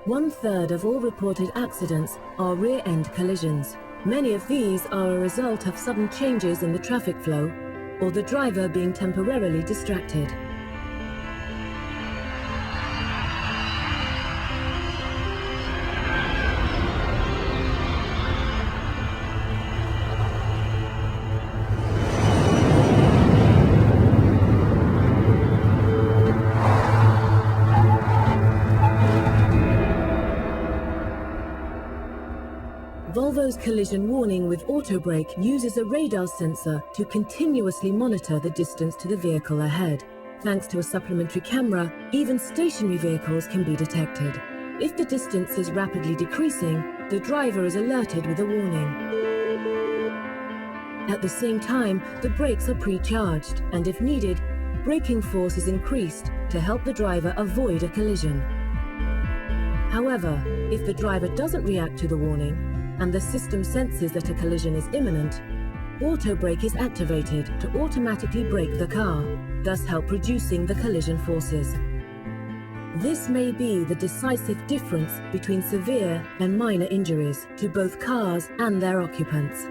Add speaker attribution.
Speaker 1: 1/3 of all reported accidents are rear-end collisions. Many of these are a result of sudden changes in the traffic flow or the driver being temporarily distracted. Volvo's collision warning with auto brake uses a radar sensor to continuously monitor the distance to the vehicle ahead. Thanks to a supplementary camera, even stationary vehicles can be detected. If the distance is rapidly decreasing, the driver is alerted with a warning. At the same time, the brakes are pre-charged, and if needed, braking force is increased to help the driver avoid a collision. However, if the driver doesn't react to the warning, and the system senses that a collision is imminent, auto brake is activated to automatically brake the car, thus help reducing the collision forces. This may be the decisive difference between severe and minor injuries to both cars and their occupants.